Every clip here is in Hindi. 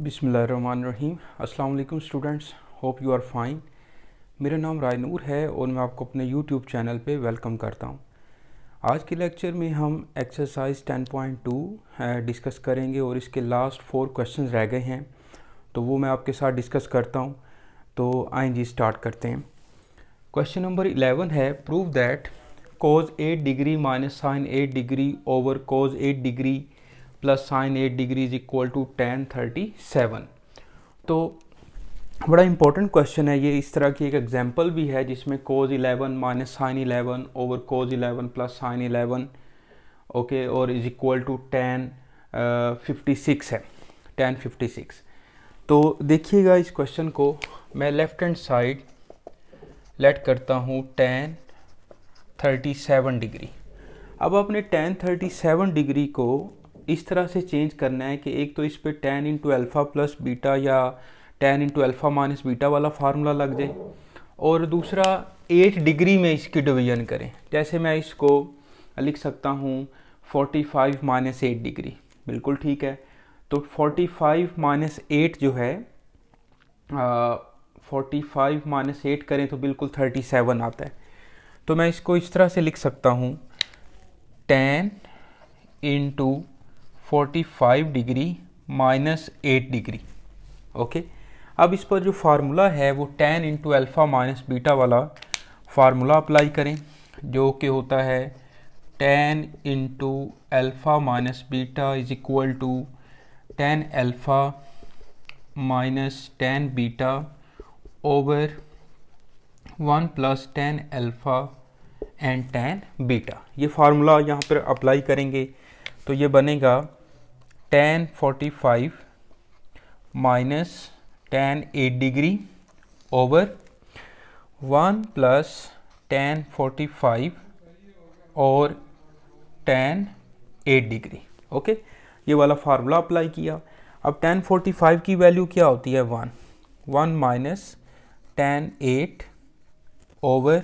बिस्मिल्लाहिर्रहमानिर्रहीम। अस्सलाम वालेकुम students, hope you are fine. मेरा नाम रायनूर है और मैं आपको अपने यूट्यूब चैनल पे वेलकम करता हूँ। आज के लेक्चर में हम एक्सरसाइज 10.2 डिस्कस करेंगे और इसके लास्ट 4 क्वेश्चन रह गए हैं, तो वो मैं आपके साथ डिस्कस करता हूँ। तो आइए जी स्टार्ट करते हैं। क्वेश्चन नंबर 11 है, prove that cos 8 degree minus sine 8 degree over cos 8 degree plus sine 8 degree is equal to tan 37। तो बड़ा इंपॉर्टेंट क्वेश्चन है ये। इस तरह की एक एग्जांपल भी है जिसमें cos 11 minus sine 11 over cos 11 plus sine 11 okay और इज इक्वल टू tan 56 है, tan 56। तो देखिएगा इस क्वेश्चन को मैं लेफ्ट हैंड साइड लेट करता हूँ tan 37 डिग्री। अब आपने tan 37 डिग्री को इस तरह से चेंज करना है कि एक तो इस पे tan into alpha plus beta या tan into alpha minus beta वाला फार्मूला लग जाए, और दूसरा 8 डिग्री में इसकी डिवीजन करें। जैसे मैं इसको लिख सकता हूँ 45 माइनस 8 डिग्री, बिल्कुल ठीक है। तो 45 माइनस 8 जो है 45 माइनस 8 करें तो बिल्कुल 37 आता है। तो मैं इसको इस तरह से लिख सकता हूँ tan into 45 degree minus 8 degree. Okay, अब इस पर जो फार्मूला है वो tan into alpha minus beta वाला फार्मूला अप्लाई करें, जो कि होता है tan into alpha minus beta is equal to tan alpha minus tan beta over 1 plus tan alpha and tan beta. ये फार्मूला यहाँ पर अप्लाई करेंगे तो ये बनेगा tan 45 minus tan 8 degree over 1 plus tan 45 और tan 8 डिग्री। ओके, ये वाला फार्मूला अप्लाई किया। अब tan 45 की वैल्यू क्या होती है 1 minus tan 8 over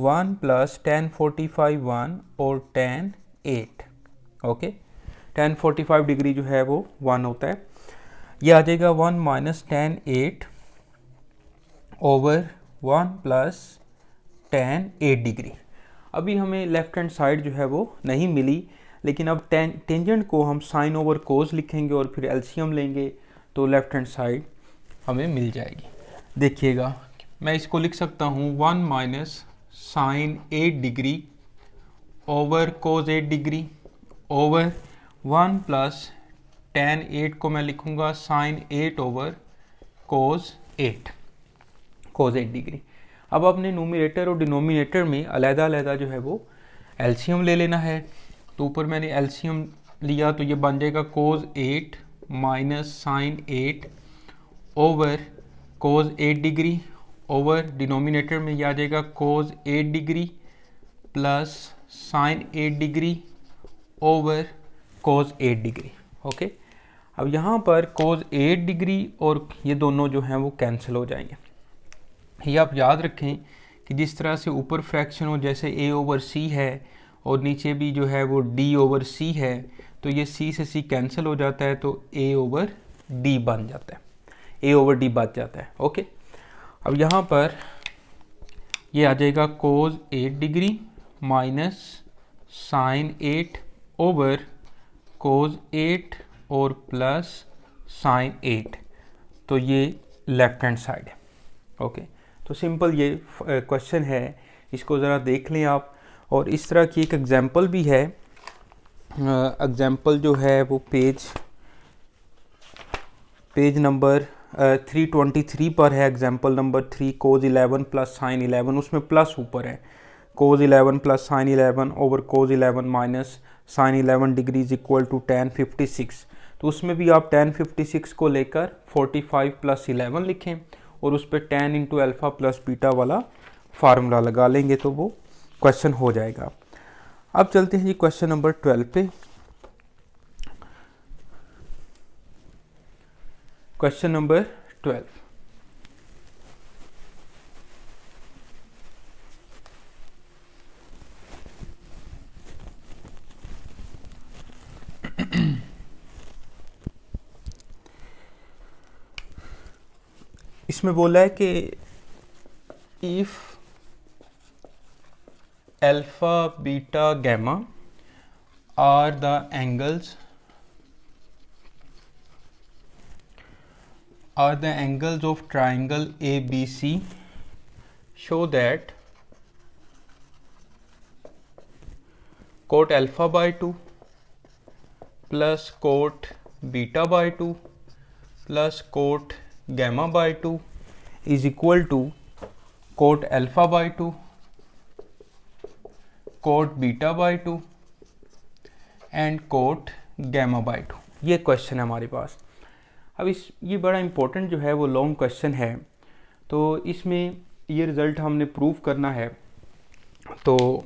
1 plus tan 45 1 और tan 8। ओके, tan 45 डिग्री जो है वो 1 होता है। ये आ जाएगा 1 minus tan 8 over 1 plus tan 8 degree. अभी हमें लेफ्ट हैंड साइड जो है वो नहीं मिली, लेकिन अब टेंजेंट को हम साइन ओवर कोस लिखेंगे और फिर एलसीएम लेंगे तो लेफ्ट हैंड साइड हमें मिल जाएगी। देखिएगा मैं इसको लिख सकता हूँ 1 minus sine 8 degree over cos 8 degree over 1 plus tan 8 को मैं लिखूंगा साइन 8 ओवर कोस 8 डिग्री। अब अपने नोमिनेटर और डिनोमिनेटर में अलग-अलग जो है वो एलसीएम ले लेना है। तो ऊपर मैंने एलसीएम लिया तो ये बन जाएगा cos 8 minus sine 8 over cos 8 degree over denominator में यह आ जाएगा cos 8 degree plus sine 8 degree over cos 8 degree. Okay, अब यहाँ पर कोस 8 डिग्री और ये दोनों जो हैं वो कैंसिल हो जाएंगे। ये आप याद रखें कि जिस तरह से ऊपर फ्रैक्शन हो, जैसे a ओवर c है और नीचे भी जो है वो d ओवर c है, तो ये c से c कैंसिल हो जाता है तो a ओवर d बन जाता है, a ओवर d बच जाता है। ओके, अब यहाँ पर ये आ जाएगा cos 8 degree minus sine 8 over cos 8 और प्लस साइन 8, तो ये लेफ्ट हैंड साइड है। ओके, तो सिंपल ये क्वेश्चन है, इसको ज़रा देख लें आप। और इस तरह की एक एग्जांपल भी है। एग्जांपल जो है वो पेज नंबर 323 पर है। Example number 3 cos 11 plus sine 11, उसमें प्लस ऊपर है cos 11 plus sine 11 over cos 11 minus sine 11 degree is equal to tan 56। तो उसमें भी आप tan 56 को लेकर 45 प्लस 11 लिखें और उस पर tan into alpha plus beta वाला फार्मूला लगा लेंगे तो वो क्वेश्चन हो जाएगा। अब चलते हैं जी क्वेश्चन नंबर 12 पे। क्वेश्चन नंबर 12, इसमें बोला है कि if alpha beta gamma are the angles of triangle ABC, show that cot alpha by 2 plus cot beta by 2 plus cot gamma by 2 is equal to cot alpha by 2, cot beta by 2 and cot gamma by 2। ये क्वेश्चन है हमारे पास। अब ये बड़ा इम्पोर्टेंट जो है वो लॉन्ग क्वेश्चन है, तो इसमें ये रिज़ल्ट हमने प्रूव करना है। तो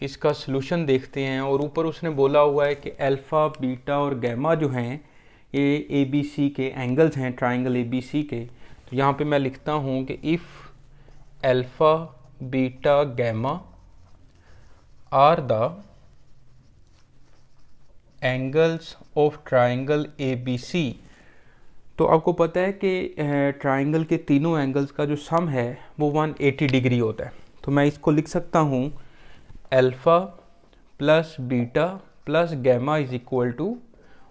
इसका सलूशन देखते हैं। और ऊपर उसने बोला हुआ है कि अल्फ़ा बीटा और गैमा जो हैं ये ABC के एंगल्स हैं, ट्राइंगल ABC के। तो यहाँ पे मैं लिखता हूँ कि if alpha beta gamma are the angles of triangle ABC, तो आपको पता है कि ट्राइंगल के तीनों एंगल्स का जो सम है वो 180 डिग्री होता है। तो मैं इसको लिख सकता हूँ alpha plus beta plus gamma is equal to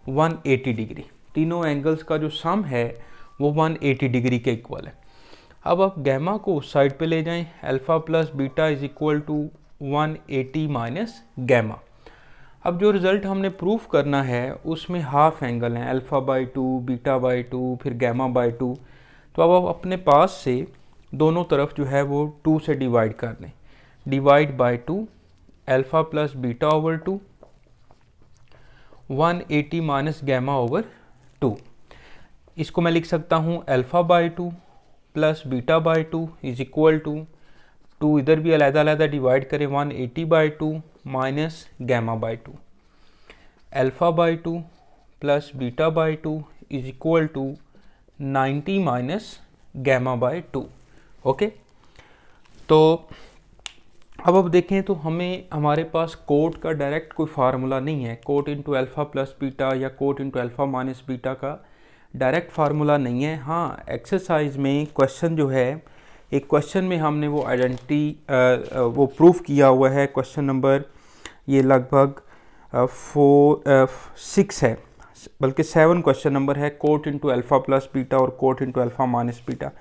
180 degree. तीनों एंगल्स का जो सम है वो 180 डिग्री के इक्वल है। अब आप गैमा को उस साइड पे ले जाएं, alpha plus beta is equal to 180 minus gamma. अब जो रिज़ल्ट हमने प्रूफ करना है उसमें हाफ एंगल हैं, अल्फ़ा बाई 2 बीटा बाई 2 फिर गैमा बाई 2। तो अब आप अपने पास से दोनों तरफ जो है वो 2 से डिवाइड कर दें। Divide by 2, alpha plus beta over 2, 180 minus gamma over 2। इसको मैं लिख सकता हूँ alpha by 2 plus beta by 2 is equal to 2 इधर भी अलग-अलग डिवाइड करें, 180 by 2 minus gamma by 2। Alpha by 2 plus beta by 2 is equal to 90 minus gamma by 2। Okay, तो अब देखें तो हमारे पास कोट का डायरेक्ट कोई फार्मूला नहीं है। Cot into alpha plus beta या cot into alpha minus beta का डायरेक्ट फार्मूला नहीं है। हाँ, एक्सरसाइज में क्वेश्चन जो है, एक क्वेश्चन में हमने वो आइडेंटिटी वो प्रूफ किया हुआ है। क्वेश्चन नंबर ये लगभग 6 है, बल्कि 7 क्वेश्चन नंबर है, cot into alpha plus beta और cot into alpha minus beta.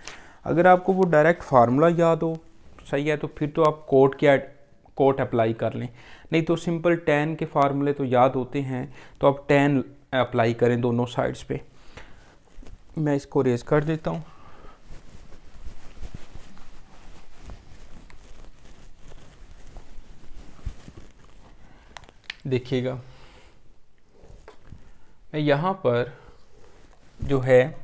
अगर आपको वो डायरेक्ट फार्मूला याद हो सही है तो फिर तो आप कोट अप्लाई कर लें, नहीं तो सिंपल tan के फार्मूले तो याद होते हैं, तो आप tan अप्लाई करें दोनों साइड्स पे। मैं इसको रेज कर देता हूँ। देखिएगा, मैं यहाँ पर जो है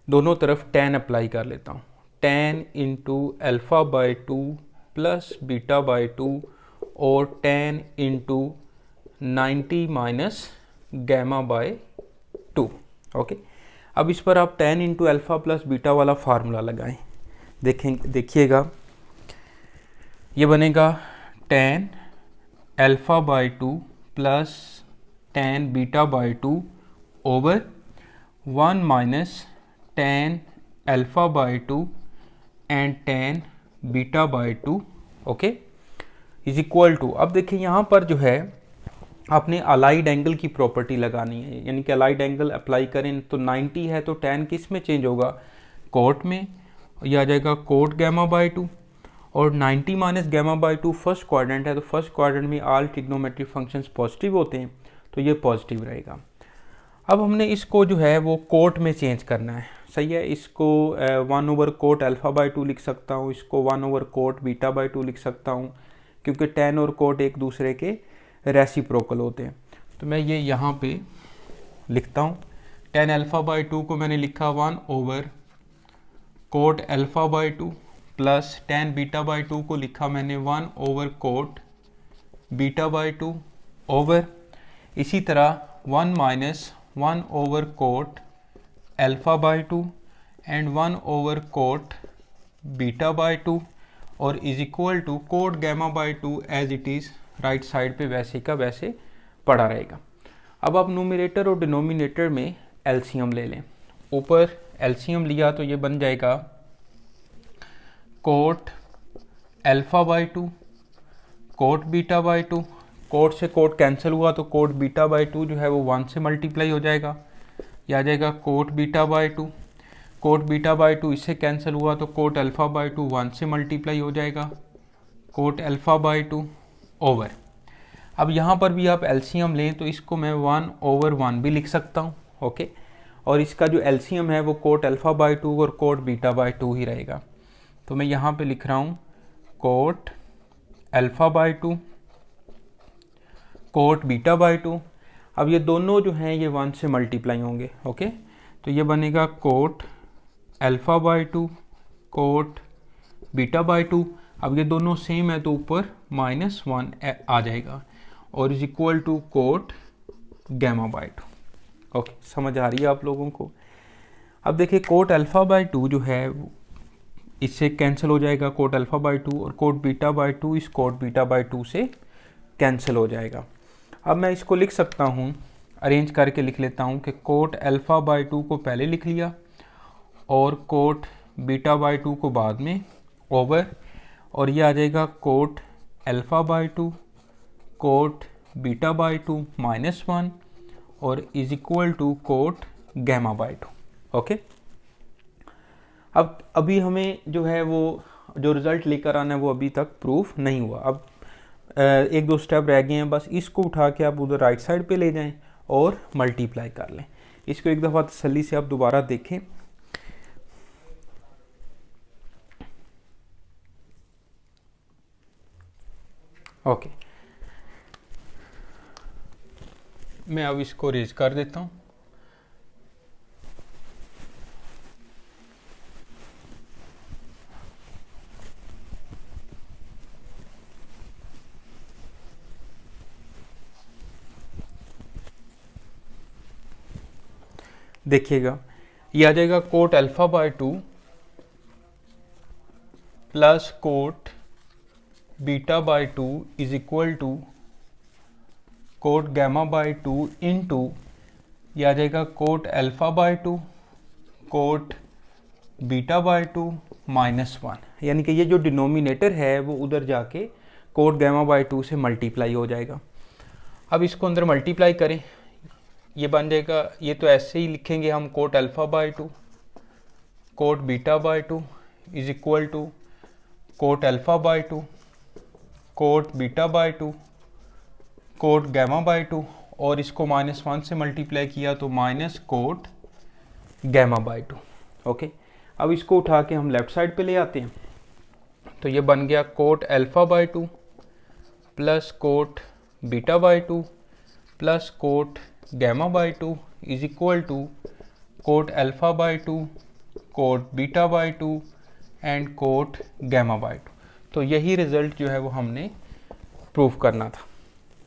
दोनों तरफ tan अप्लाई कर लेता हूँ। tan into alpha by 2 plus beta by 2 और tan into 90 minus gamma by 2। Okay, अब इस पर आप tan into alpha plus beta वाला फार्मूला लगाएं। देखिएगा, ये बनेगा tan alpha by 2 plus tan beta by 2 over 1 minus tan alpha by 2 and tan beta by 2। Okay, is equal to, अब देखिए यहाँ पर जो है आपने अलाइड एंगल की प्रॉपर्टी लगानी है, यानी कि अलाइड एंगल अप्लाई करें तो 90 है तो tan किस में चेंज होगा, कोट में, यह आ जाएगा कोट गैमा बाई 2। और 90 minus gamma by 2 first quadrant है, तो फर्स्ट क्वाड्रेंट में ऑल ट्रिग्नोमेट्रिक फंक्शंस पॉजिटिव होते हैं, तो ये पॉजिटिव रहेगा। अब हमने इसको जो है वो कोट में चेंज करना है, सही है। इसको 1 ओवर कोट अल्फ़ा बाई 2 लिख सकता हूँ, इसको 1 ओवर कोट बीटा बाई 2 लिख सकता हूँ, क्योंकि tan और कोट एक दूसरे के रेसिप्रोकल होते हैं। तो मैं ये यहाँ पे लिखता हूँ, tan अल्फ़ा बाई 2 को मैंने लिखा 1 over cot alpha by 2 plus tan beta by 2 को लिखा मैंने 1 over cot beta by 2 over, इसी तरह 1 माइनस 1 over cot alpha by 2 and 1 over cot beta by 2 और is equal to cot gamma by 2 as it is right side पे वैसे का वैसे पड़ा रहेगा। अब आप नोमिनेटर और डिनोमिनेटर में एलसीएम ले लें। ऊपर एलसीएम लिया तो ये बन जाएगा cot alpha by 2 cot beta by 2, cot से कोट कैंसिल हुआ तो कोट बीटा बाई 2 जो है वो 1 से मल्टीप्लाई हो जाएगा, यह आ जाएगा cot beta by 2, cot beta by 2 इससे कैंसिल हुआ तो कोट अल्फ़ा बाई 2 1 से मल्टीप्लाई हो जाएगा, कोट अल्फ़ा बाई 2 ओवर। अब यहाँ पर भी आप एलसीएम लें तो इसको मैं 1/1 भी लिख सकता हूँ, ओके। और इसका जो एलसीएम है वो कोट अल्फ़ा बाई 2 और कोट बीटा बाई 2 ही रहेगा। तो मैं यहाँ पे लिख रहा हूँ cot alpha by 2 cot beta by 2। अब ये दोनों जो हैं ये 1 से मल्टीप्लाई होंगे, ओके। तो ये बनेगा cot alpha by 2 cot beta by 2। अब ये दोनों सेम है तो ऊपर -1 आ जाएगा और is equal to cot gamma by 2। Okay, समझ आ रही है आप लोगों को। अब देखिए कोट अल्फ़ा बाई 2 जो है इससे कैंसिल हो जाएगा कोट अल्फ़ा बाई 2 और कोट बीटा बाई 2 इस कोट बीटा बाई 2 से कैंसिल हो जाएगा। अब मैं इसको लिख सकता हूँ, अरेंज करके लिख लेता हूँ कि कोट अल्फ़ा बाई 2 को पहले लिख लिया और कोट बीटा बाई 2 को बाद में ओवर, और ये आ जाएगा cot alpha by 2 cot beta by 2 -1 और is equal to cot gamma by 2, okay. अब अभी हमें जो है वो जो रिज़ल्ट लेकर आना है वो अभी तक प्रूफ नहीं हुआ। अब एक दो स्टेप रह गए हैं, बस इसको उठा के आप उधर राइट साइड पे ले जाएं और मल्टीप्लाई कर लें। इसको एक दफ़ा तसल्ली से आप दोबारा देखें। ओके, मैं अब इसको रेज कर देता हूँ। देखिएगा ये आ जाएगा cot alpha by 2 plus cot beta by 2 is equal to cot gamma by 2 into ये आ जाएगा cot alpha by 2 cot beta by 2 -1, यानी कि ये जो डिनोमिनेटर है वो उधर जाके कोट गैमा बाई 2 से मल्टीप्लाई हो जाएगा। अब इसको अंदर मल्टीप्लाई करें, ये बन जाएगा, ये तो ऐसे ही लिखेंगे हम cot alpha by 2 cot beta by 2 is equal to cot alpha by 2 cot beta by 2 cot gamma by 2 और इसको -1 से मल्टीप्लाई किया तो minus cot gamma by 2, okay. अब इसको उठा के हम लेफ़्ट साइड पे ले आते हैं तो ये बन गया cot alpha by 2 plus cot beta by 2 plus cot gamma by 2 is equal to cot alpha by 2 cot beta by 2 and cot gamma by 2। तो यही रिज़ल्ट जो है वो हमने प्रूफ करना था,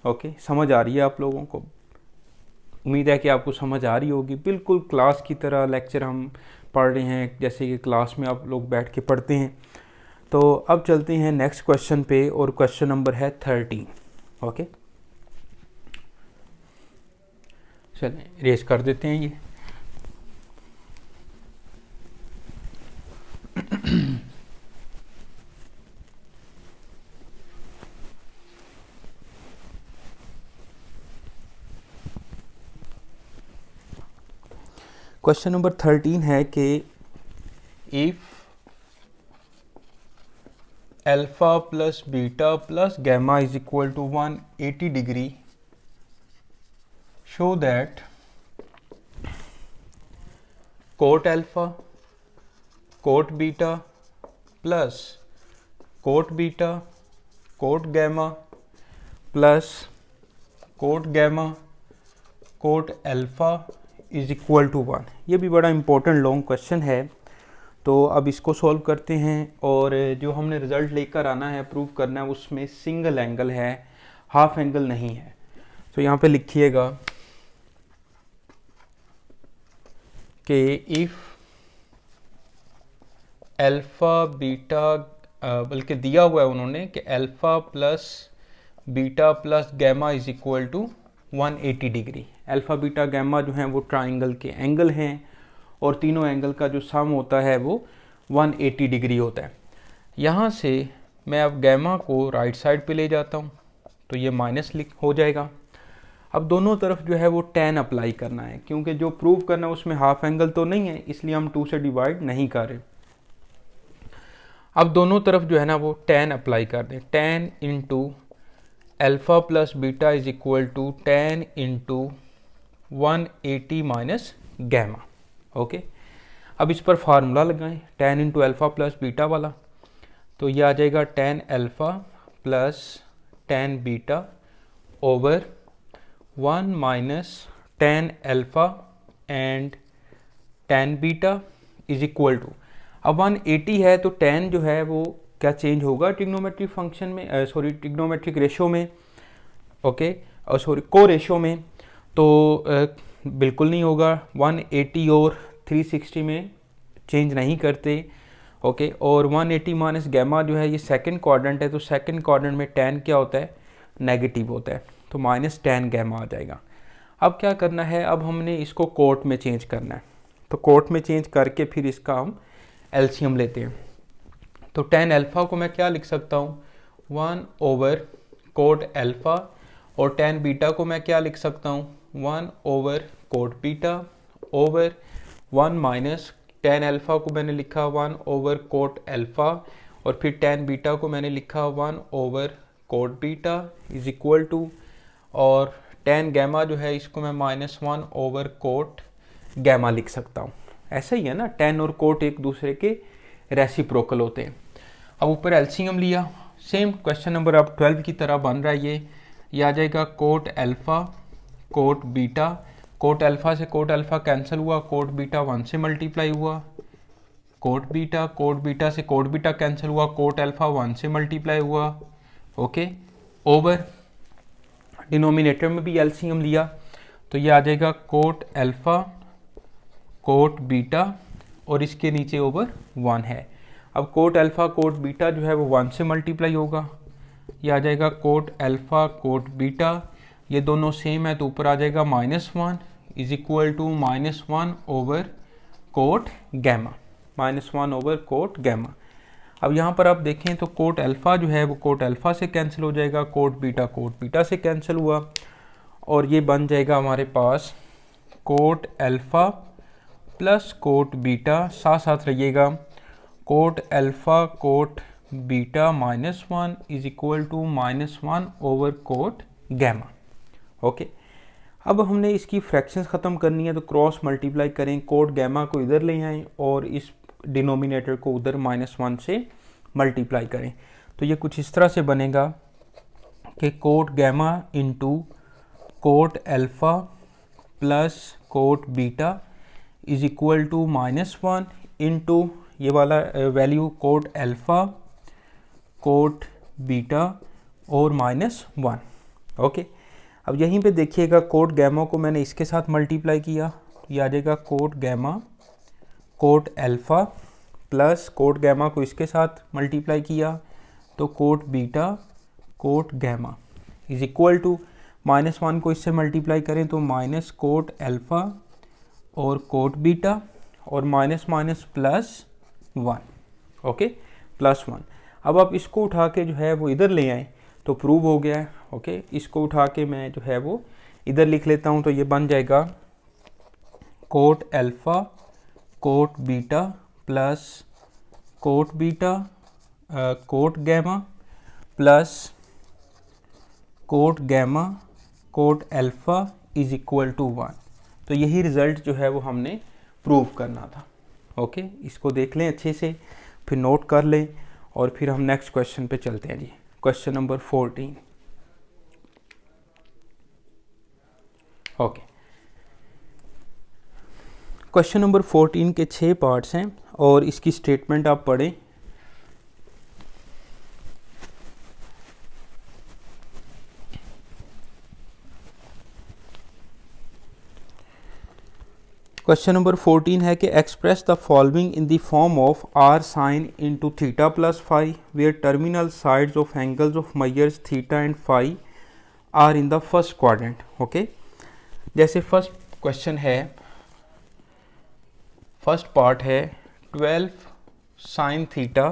ओके। समझ आ रही है आप लोगों को? उम्मीद है कि आपको समझ आ रही होगी। बिल्कुल क्लास की तरह लेक्चर हम पढ़ रहे हैं, जैसे कि क्लास में आप लोग बैठ के पढ़ते हैं। तो अब चलते हैं नेक्स्ट क्वेश्चन पे और क्वेश्चन नंबर है 13, ओके। चलें रेस कर देते हैं ये। क्वेश्चन नंबर 13 है कि if alpha plus beta plus gamma is equal to 180 degree, show that cot alpha cot beta plus cot beta cot gamma plus cot gamma cot alpha is equal to 1। ये भी बड़ा इंपॉर्टेंट लॉन्ग क्वेश्चन है। तो अब इसको सॉल्व करते हैं और जो हमने रिज़ल्ट लेकर आना है, प्रूव करना है, उसमें सिंगल एंगल है, हाफ एंगल नहीं है। तो यहाँ पे लिखिएगा कि इफ़ अल्फ़ा बीटा, बल्कि दिया हुआ है उन्होंने कि alpha plus beta plus gamma is equal to 180 degree. Alpha beta gamma जो हैं वो ट्राइंगल के एंगल हैं और तीनों एंगल का जो सम होता है वो 180 डिग्री होता है। यहाँ से मैं अब गैमा को राइट साइड पे ले जाता हूँ तो ये माइनस लिख हो जाएगा। अब दोनों तरफ जो है वो tan अप्लाई करना है, क्योंकि जो प्रूव करना है उसमें हाफ एंगल तो नहीं है, इसलिए हम 2 से डिवाइड नहीं कर रहे। अब दोनों तरफ जो है ना वो tan अप्लाई कर दें। tan into alpha plus beta is equal to tan into 180 minus gamma. Okay, अब इस पर फार्मूला लगाएं tan into alpha plus beta वाला, तो ये आ जाएगा tan alpha plus tan beta over 1 minus tan alpha and tan beta is equal to, अब 180 है तो tan जो है वो क्या चेंज होगा ट्रिग्नोमेट्रिक फंक्शन में, सॉरी ट्रिग्नोमेट्रिक रेशो में, ओके सॉरी को रेशो में, तो बिल्कुल नहीं होगा। 180 और 360 में चेंज नहीं करते, ओके। और 180 माइनस गैमा जो है ये सेकंड क्वाड्रेंट है, तो सेकंड क्वाड्रेंट में tan क्या होता है, नेगेटिव होता है, तो माइनस tan गैमा आ जाएगा। अब क्या करना है, अब हमने इसको कोट में चेंज करना है, तो कोट में चेंज करके फिर इसका हम एलसीएम लेते हैं। तो tan अल्फ़ा को मैं क्या लिख सकता हूँ, 1 ओवर कोट अल्फ़ा, और tan बीटा को मैं क्या लिख सकता हूँ, 1 over cot beta over 1 minus tan alpha को मैंने लिखा 1 ओवर कोट अल्फ़ा, और फिर tan बीटा को मैंने लिखा 1 over cot beta is equal to, और tan गैमा जो है इसको मैं -1 ओवर कोट गैमा लिख सकता हूँ। ऐसा ही है ना, tan और कोट एक दूसरे के रेसिप्रोकल होते हैं। अब ऊपर एलसीएम लिया, सेम क्वेश्चन नंबर अब 12 की तरह बन रहा है। ये आ जाएगा cot alpha cot beta, cot alpha से कोट अल्फ़ा कैंसिल हुआ, कोट बीटा 1 से मल्टीप्लाई हुआ, कोट बीटा से कोट बीटा कैंसिल हुआ, कोट अल्फ़ा 1 से मल्टीप्लाई हुआ, ओके। ओवर डिनोमिनेटर में भी एलसीएम लिया तो ये आ जाएगा कोट अल्फ़ा कोट बीटा, और इसके नीचे ओवर 1 है। अब कोट अल्फ़ा कोट बीटा जो है वो 1 से मल्टीप्लाई होगा, ये आ जाएगा कोट अल्फ़ा कोट बीटा, ये दोनों सेम है तो ऊपर आ जाएगा -1 is equal to -1 over cot gamma, -1 over cot gamma. अब यहाँ पर आप देखें तो कोट अल्फ़ा जो है वो कोट अल्फ़ा से कैंसिल हो जाएगा, कोट बीटा से कैंसिल हुआ, और ये बन जाएगा हमारे पास cot alpha plus cot beta, साथ साथ रहिएगा, cot alpha cot beta -1 is equal to -1 over cot gamma, okay. अब हमने इसकी फ्रैक्शंस ख़त्म करनी है तो क्रॉस मल्टीप्लाई करें, कोट गैमा को इधर ले आएँ और इस डिनोमिनेटर को उधर -1 से मल्टीप्लाई करें, तो ये कुछ इस तरह से बनेगा कि cot gamma into cot alpha plus cot beta is equal to -1 into ये वाला value cot alpha cot beta और -1, ओके। अब यहीं पे देखिएगा कोट गैमा को मैंने इसके साथ मल्टीप्लाई किया, तो ये आ जाएगा cot gamma cot alpha plus cot gamma को इसके साथ मल्टीप्लाई किया तो cot beta cot gamma is equal to -1 को इससे मल्टीप्लाई करें तो माइनस कोट अल्फ़ा और कोट बीटा और माइनस +1, ओके, +1। अब आप इसको उठा के जो है वो इधर ले आएँ तो प्रूव हो गया है, ओके। इसको उठा के मैं जो है वो इधर लिख लेता हूँ, तो ये बन जाएगा cot alpha cot beta plus cot beta cot gamma plus cot gamma cot alpha is equal to 1। तो यही रिज़ल्ट जो है वो हमने प्रूव करना था, ओके। इसको देख लें अच्छे से, फिर नोट कर लें और फिर हम नेक्स्ट क्वेश्चन पे चलते हैं जी। Question number 14, okay. Question number 14 के 6 पार्ट्स हैं और इसकी स्टेटमेंट आप पढ़ें। क्वेश्चन नंबर 14 है कि express the following in the form of r sin into theta plus phi where terminal sides of angles of measures theta and phi are in the first quadrant, okay. जैसे फर्स्ट क्वेश्चन है फर्स्ट पार्ट है 12 sine theta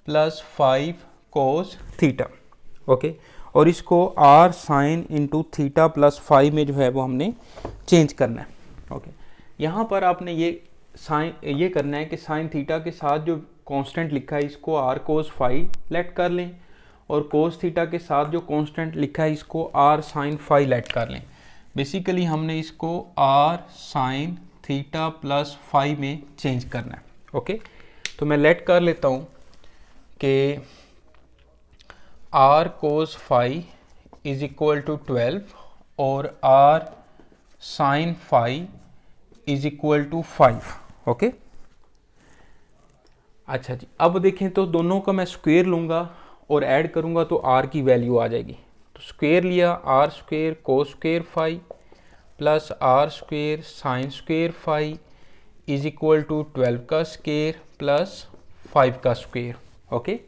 plus 5 cos theta, okay. और इसको r sine into theta plus 5 में जो है वो हमने चेंज करना है, ओके। यहाँ पर आपने ये करना है कि साइन थीटा के साथ जो कांस्टेंट लिखा है इसको r कोस 5 लेट कर लें, और कोस थीटा के साथ जो कांस्टेंट लिखा है इसको r साइन 5 लेट कर लें। बेसिकली हमने इसको r साइन थीटा प्लस 5 में चेंज करना है, ओके। तो मैं लेट कर लेता हूँ कि r cos 5 is equal to 12 और r sine 5 is equal to 5, okay. अच्छा जी, अब देखें तो दोनों का मैं स्क्वायर लूँगा और ऐड करूँगा तो r की वैल्यू आ जाएगी। तो स्क्वायर लिया, r square cos square 5 plus r square sine square 5 is equal to 12 का स्क्वायर प्लस 5 का स्क्वायर, ओके।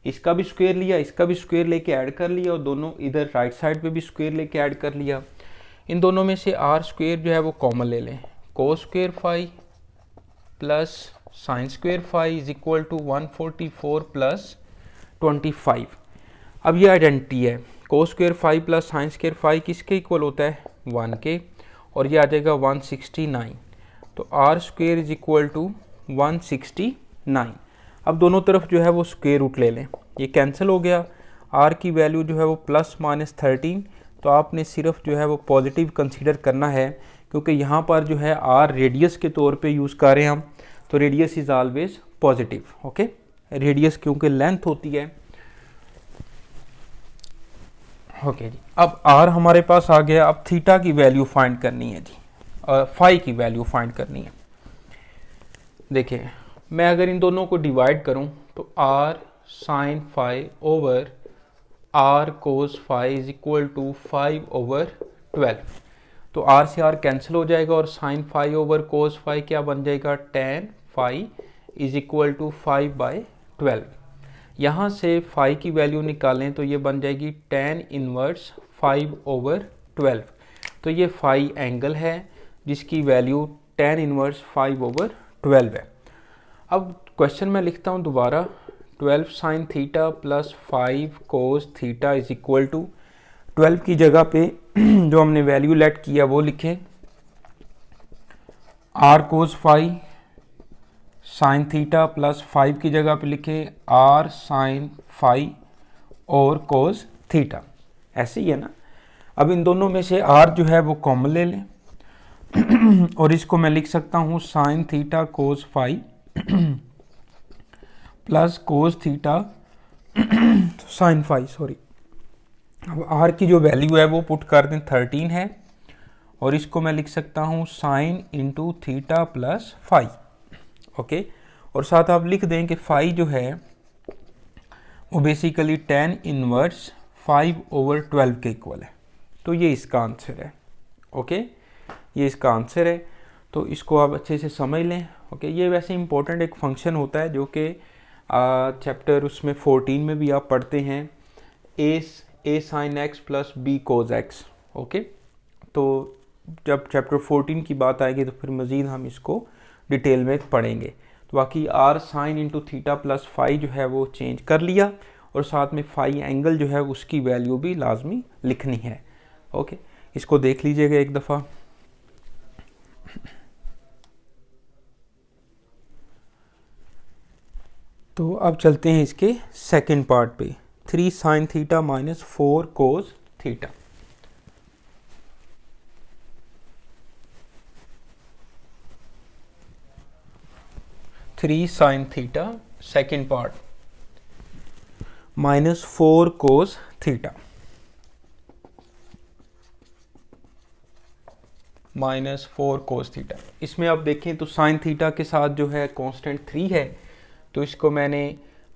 इसका भी स्क्वायर लिया, इसका भी स्क्वायर लेके ऐड कर लिया, और दोनों इधर राइट साइड पे भी स्क्वायर लेके ऐड कर लिया। इन दोनों में से r स्क्वायर जो है वो कॉमन ले लें, cos square 5 plus sine square 5 is equal to 144 plus 25। अब ये आइडेंटिटी है, cos square 5 plus sine square 5 किसके इक्वल होता है 1 के, और ये आ जाएगा 169। तो r square is equal to 169। अब दोनों तरफ जो है वो स्क्वायर रूट ले लें, ये कैंसिल हो गया। r की वैल्यू जो है वो प्लस माइनस 13, तो आपने सिर्फ जो है वो पॉजिटिव कंसीडर करना है, क्योंकि यहाँ पर जो है r रेडियस के तौर पे यूज़ कर रहे हैं हम, तो radius is always positive, okay. Radius क्योंकि लेंथ होती है, ओके जी। अब r हमारे पास आ गया। अब थीटा की वैल्यू फाइंड करनी है जी, और फाई की वैल्यू फाइंड करनी है। देखिए, मैं अगर इन दोनों को डिवाइड करूं तो r sine 5 over r cos 5 is equal to 5 over 12। तो r से r कैंसिल हो जाएगा, और साइन 5 ओवर कोस 5 क्या बन जाएगा, tan 5 इज इक्वल टू 5/12। यहाँ से 5 की वैल्यू निकालें तो ये बन जाएगी tan इनवर्स 5 ओवर 12। तो ये 5 एंगल है जिसकी वैल्यू tan इनवर्स 5 ओवर 12 है। अब क्वेश्चन में लिखता हूँ दोबारा, 12 sine theta plus 5 cos theta is equal to 12 की जगह पे जो हमने वैल्यू लेट किया वो लिखें, r cos 5 sign theta plus 5 की जगह पे लिखें r साइन 5 और कोस थीटा, ऐसे ही है ना। अब इन दोनों में से r जो है वो कॉमन ले लें और इसको मैं लिख सकता हूँ साइन थीटा कोस 5 plus cos theta sine 5, sorry. अब r की जो वैल्यू है वो पुट कर दें 13 है, और इसको मैं लिख सकता हूँ sign into theta plus 5, okay. और साथ आप लिख दें कि 5 जो है वो बेसिकली tan इनवर्स 5 ओवर 12 के इक्वल है। तो ये इसका आंसर है, ओके। ये इसका आंसर है, तो इसको आप अच्छे से समझ लें, ओके। ये वैसे इंपॉर्टेंट एक फंक्शन होता है जो कि चैप्टर उसमें 14 में भी आप पढ़ते हैं, a sine x plus b cos x, okay. तो जब चैप्टर 14 की बात आएगी तो फिर मज़ीद हम इसको डिटेल में पढ़ेंगे। तो बाकी r sine into theta plus 5 जो है वो चेंज कर लिया, और साथ में 5 एंगल जो है उसकी वैल्यू भी लाजमी लिखनी है, ओके। इसको देख लीजिएगा एक दफ़ा। तो अब चलते हैं इसके सेकंड पार्ट पे, 3 sign theta minus 4 cos theta. Three sine theta second part minus 4 cos theta, minus 4 cos theta. इसमें आप देखें तो साइन थीटा के साथ जो है कांस्टेंट 3 है, तो इसको मैंने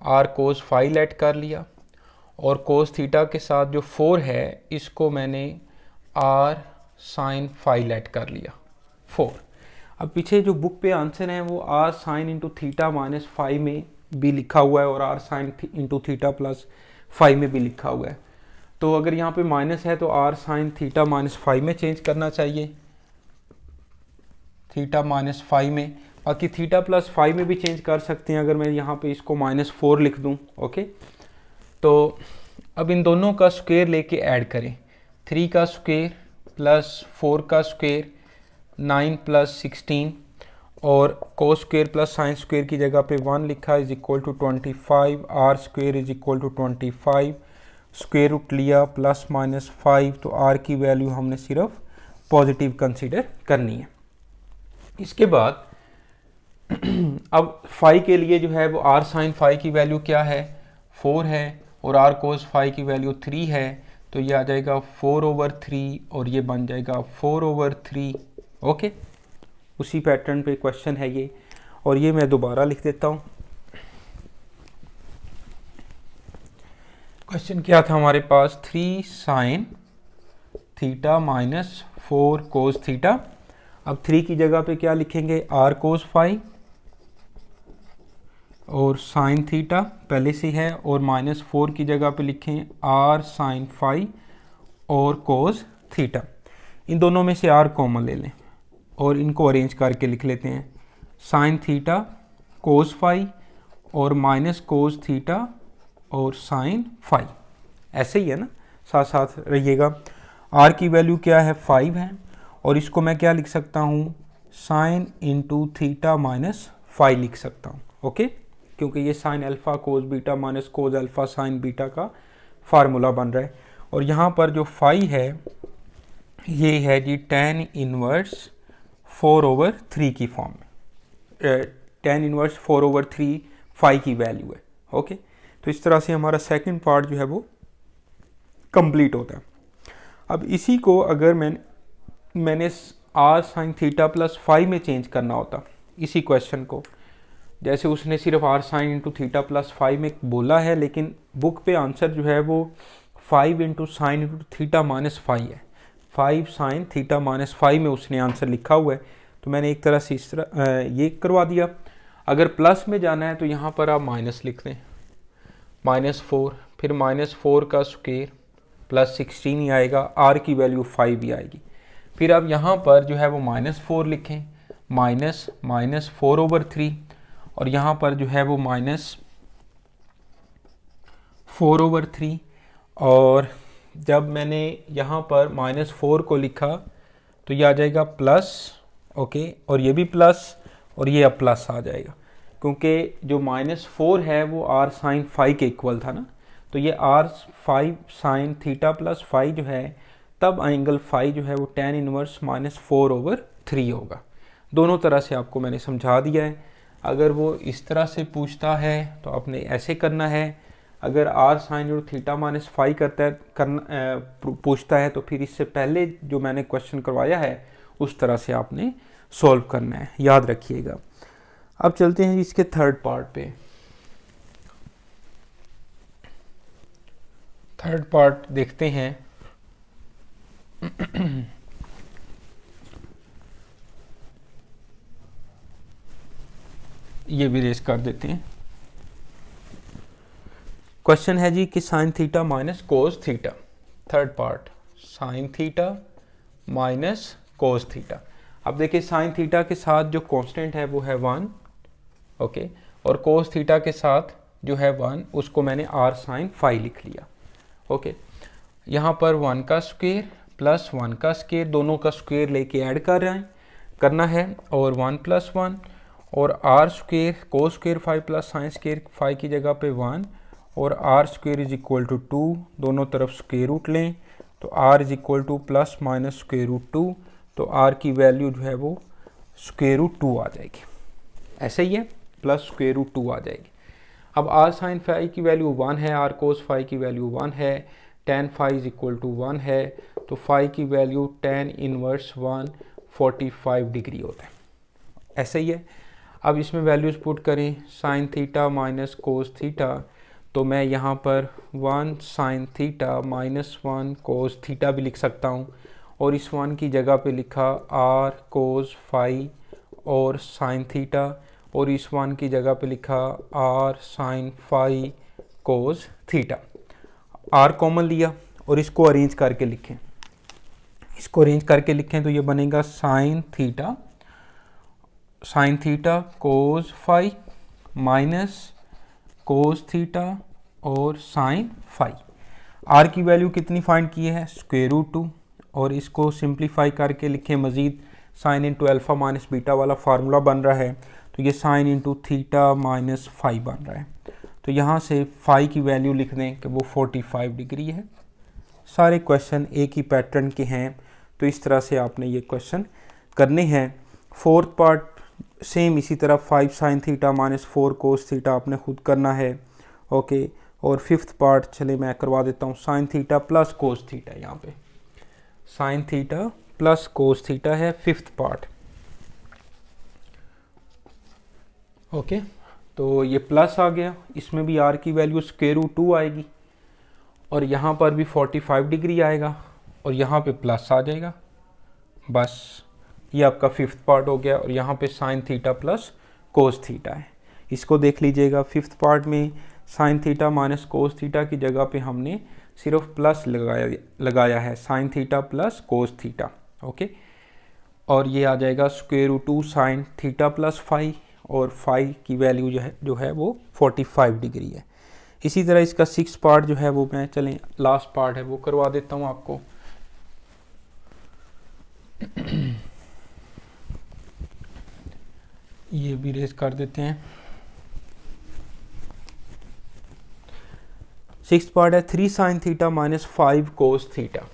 r कोस 5 लेट कर लिया, और कोस थीटा के साथ जो 4 है इसको मैंने r साइन 5 लेट कर लिया 4। अब पीछे जो बुक पे आंसर है वो r sine into theta minus 5 में भी लिखा हुआ है, और r sine into theta plus 5 में भी लिखा हुआ है। तो अगर यहाँ पे माइनस है तो r साइन थीटा माइनस 5 में चेंज करना चाहिए, थीटा माइनस 5 में। बाकी थीटा प्लस 5 में भी चेंज कर सकते हैं, अगर मैं यहाँ पे इसको -4 लिख दूँ। ओके, तो अब इन दोनों का स्क्वायर लेके ऐड करें, 3 का स्क्वायर प्लस 4 का स्क्वायर 9 प्लस 16, और cos square plus sine square की जगह पे 1 लिखा is equal to 25, r square is equal to 25, square root लिया ±5, तो आर की वैल्यू हमने सिर्फ पॉजिटिव कंसीडर करनी है। इसके बाद अब फाई के लिए जो है वो आर साइन फाई की वैल्यू क्या है, 4 है, और आर कोस फाई की वैल्यू 3 है, तो ये आ जाएगा 4/3 और ये बन जाएगा 4/3। ओके, उसी पैटर्न पे क्वेश्चन है ये, और ये मैं दोबारा लिख देता हूँ। क्वेश्चन क्या था हमारे पास, 3 साइन थीटा -4 कोस थीटा। अब 3 की जगह पे क्या लिखेंगे, आर कोस फाई, और साइन थीटा पहले से है, और -4 की जगह पे लिखें आर साइन फाई और कोस थीटा। इन दोनों में से आर कॉमन ले लें और इनको अरेंज करके लिख लेते हैं, साइन थीटा कोस फाई और माइनस कोस थीटा और साइन फाई, ऐसे ही है ना, साथ साथ रहिएगा। आर की वैल्यू क्या है, 5 है, और इसको मैं क्या लिख सकता हूँ, साइन इंटू थीटा -5 लिख सकता हूँ। ओके, क्योंकि ये sine alpha cos beta minus cos alpha sine beta का फार्मूला बन रहा है। और यहाँ पर जो फाई है ये है जी tan इनवर्स 4/3 की फॉर्म में, tan इनवर्स 4/3 फाई की वैल्यू है। ओके, तो इस तरह से हमारा सेकंड पार्ट जो है वो कंप्लीट होता है। अब इसी को अगर मैंने आर साइन थीटा प्लस 5 में चेंज करना होता, इसी क्वेश्चन को, जैसे उसने सिर्फ r sine into theta plus 5 में बोला है, लेकिन बुक पे आंसर जो है वो 5 इंटू साइन इंटू थीटा -5 है, 5 साइन थीटा -5 में उसने आंसर लिखा हुआ है। तो मैंने एक तरह से इस तरह ये करवा दिया। अगर प्लस में जाना है तो यहाँ पर आप माइनस लिख दें, -4, फिर -4 का स्क्वायर प्लस 16 ही आएगा, आर की वैल्यू 5 ही आएगी। फिर अब यहाँ पर जो है वो -4 लिखें, -4/3, और यहाँ पर जो है वो -4/3, और जब मैंने यहाँ पर -4 को लिखा तो ये आ जाएगा प्लस। ओके, और ये भी प्लस, और ये अब प्लस आ जाएगा, क्योंकि जो -4 है वो आर साइन 5 के इक्वल था ना, तो ये आर 5 साइन थीटा प्लस 5 जो है, तब एंगल 5 जो है वो tan इनवर्स -4/3 होगा। दोनों तरह से आपको मैंने समझा दिया है। अगर वो इस तरह से पूछता है तो आपने ऐसे करना है, अगर आर साइन और थीटा -5 पूछता है तो फिर इससे पहले जो मैंने क्वेश्चन करवाया है उस तरह से आपने सॉल्व करना है, याद रखिएगा। अब चलते हैं इसके थर्ड पार्ट पे। थर्ड पार्ट देखते हैं। ये भी रेस कर देते हैं। क्वेश्चन है जी कि sign theta minus cos theta, third part, sign theta minus cos theta. अब देखिए साइन थीटा के साथ जो कांस्टेंट है वो है 1, ओके, और कोस थीटा के साथ जो है 1, उसको मैंने आर साइन 5 लिख लिया। ओके, यहाँ पर 1 का स्क्वायर प्लस 1 का स्क्वायर, दोनों का स्क्वायर लेके ऐड करना है, और 1 + 1, और are square cos square 5 plus sine square 5 की जगह पे 1, और are square is equal to 2, दोनों तरफ स्क्वायर रूट लें तो r is equal to plus minus square root 2, तो आर की वैल्यू जो है वो स्क्वायर रूट 2 आ जाएगी। ऐसे ही है, प्लस स्क्वायर रूट 2 आ जाएगी। अब आर साइन 5 की वैल्यू 1 है, आर कोस 5 की वैल्यू 1 है, tan 5 इज इक्वल टू 1 है, तो 5 की वैल्यू tan इनवर्स 1 45 डिग्री होता है। ऐसे ही है। अब इसमें वैल्यूज़ पुट करें, sign theta minus cos theta, तो मैं यहाँ पर 1 sign theta minus 1 cos theta भी लिख सकता हूँ, और इस 1 की जगह पे लिखा आर कोस 5 और साइन थीटा, और इस 1 की जगह पे लिखा r sine 5 cos theta. R common लिया और इसको अरेंज करके लिखें, इसको अरेंज करके लिखें तो ये बनेगा sine theta sine theta cos phi minus cos theta और साइन फाई। आर की वैल्यू कितनी फाइंड की है, स्क्वायर रूट 2, और इसको सिंप्लीफाई करके लिखें मज़ीद sine into alpha minus beta वाला फार्मूला बन रहा है, तो ये sine into theta minus phi बन रहा है। तो यहाँ से फाई की वैल्यू लिख दें कि वो 45 डिग्री है। सारे क्वेश्चन एक ही पैटर्न के हैं, तो इस तरह से आपने ये क्वेश्चन करने हैं। फोर्थ पार्ट सेम इसी तरह 5 sign theta minus 4 cos theta आपने खुद करना है। ओके, और फिफ्थ पार्ट चले मैं करवा देता हूँ, sign theta plus cos theta, यहाँ पे sine theta plus cos theta है फिफ्थ पार्ट। ओके, तो ये प्लस आ गया, इसमें भी आर की वैल्यू स्क्वायर रूट 2 आएगी, और यहाँ पर भी 45 डिग्री आएगा, और यहाँ पे प्लस आ जाएगा। बस ये आपका फिफ्थ पार्ट हो गया, और यहाँ पे sine theta plus cos theta है। इसको देख लीजिएगा, फिफ्थ पार्ट में sine theta minus cos theta की जगह पे हमने सिर्फ प्लस लगाया है, sine theta plus cos theta. Okay, और ये आ जाएगा square root 2 sine theta plus phi, और फाई की वैल्यू जो है वो 45 डिग्री है। इसी तरह इसका सिक्स पार्ट जो है वो मैं चलें लास्ट पार्ट है वो करवा देता हूँ आपको। ये भी रेज कर देते हैं। सिक्स पार्ट है 3 sign theta minus 5 cos theta.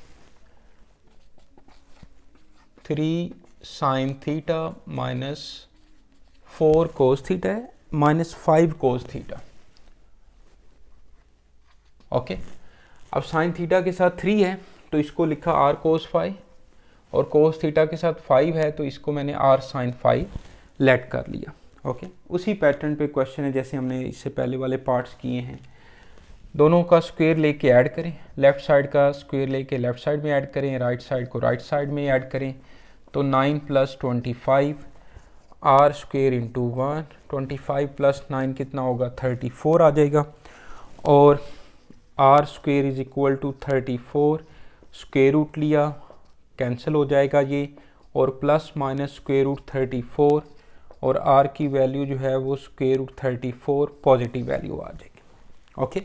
3 sign theta minus 4 कोस थीटा है माइनस 5 कोस थीटा। ओके, अब साइन थीटा के साथ 3 है तो इसको लिखा आर कोस फाई, और कोस थीटा के साथ 5 है तो इसको मैंने आर साइन फाई लेट कर लिया। ओके, उसी पैटर्न पे क्वेश्चन है जैसे हमने इससे पहले वाले पार्ट्स किए हैं। दोनों का स्क्वायर लेके ऐड करें, लेफ़्ट साइड का स्क्वायर लेके लेफ़्ट साइड में ऐड करें, राइट साइड को राइट साइड में ऐड करें, तो 9 + 25 आर स्क्वायर इंटू 1, 25 + 9 कितना होगा 34 आ जाएगा, और are square is equal to 34, square root लिया कैंसिल हो जाएगा ये, और प्लस माइनस स्क्वायर रूट 34, और आर की वैल्यू जो है वो स्क्वायर रूट 34 पॉजिटिव वैल्यू आ जाएगी। ओके,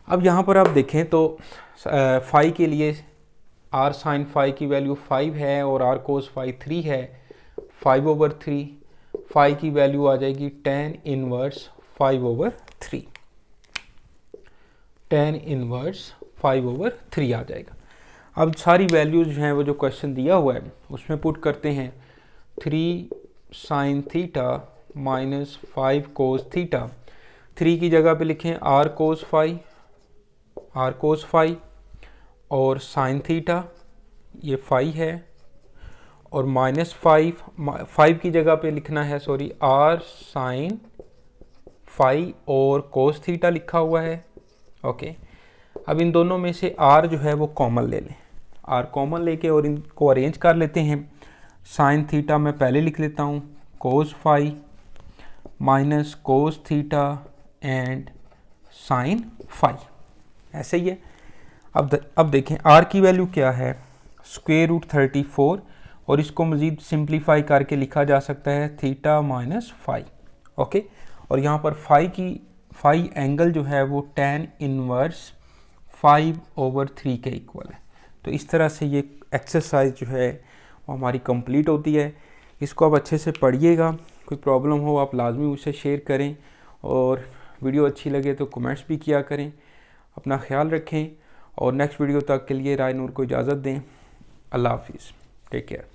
अब यहाँ पर आप देखें तो फाई के लिए आर साइन फाई की वैल्यू 5 है और आर कोस फाई 3 है, 5/3, फाई की वैल्यू आ जाएगी tan इनवर्स 5/3, tan इनवर्स 5/3 आ जाएगा। अब सारी वैल्यूज जो हैं वो जो क्वेश्चन दिया हुआ है उसमें पुट करते हैं। 3 sign theta minus 5 cos theta, 3 की जगह पे लिखें आर कोस फाई, और साइन थीटा ये फाई है, और माइनस 5 की जगह पे लिखना है आर साइन फाई और कोस थीटा लिखा हुआ है। ओके, अब इन दोनों में से आर जो है वो कॉमन ले लें, आर कॉमन लेके और इनको अरेंज कर लेते हैं। साइन थीटा मैं पहले लिख लेता हूँ cos phi minus cos theta and sine phi, ऐसे ही है। अब देखें आर की वैल्यू क्या है, स्क्वायर रूट 34, और इसको मज़ीद सिंप्लीफाई करके लिखा जा सकता है थीटा माइनस फाई। ओके, और यहाँ पर फाई एंगल जो है वो tan इनवर्स 5/3 के इक्वल है। तो इस तरह से ये एक्सरसाइज जो है वो हमारी कंप्लीट होती है। इसको आप अच्छे से पढ़िएगा, कोई प्रॉब्लम हो आप लाजमी मुझसे शेयर करें, और वीडियो अच्छी लगे तो कमेंट्स भी किया करें। अपना ख्याल रखें, और नेक्स्ट वीडियो तक के लिए राय नूर को इजाज़त दें। अल्लाह हाफिज़, टेक केयर।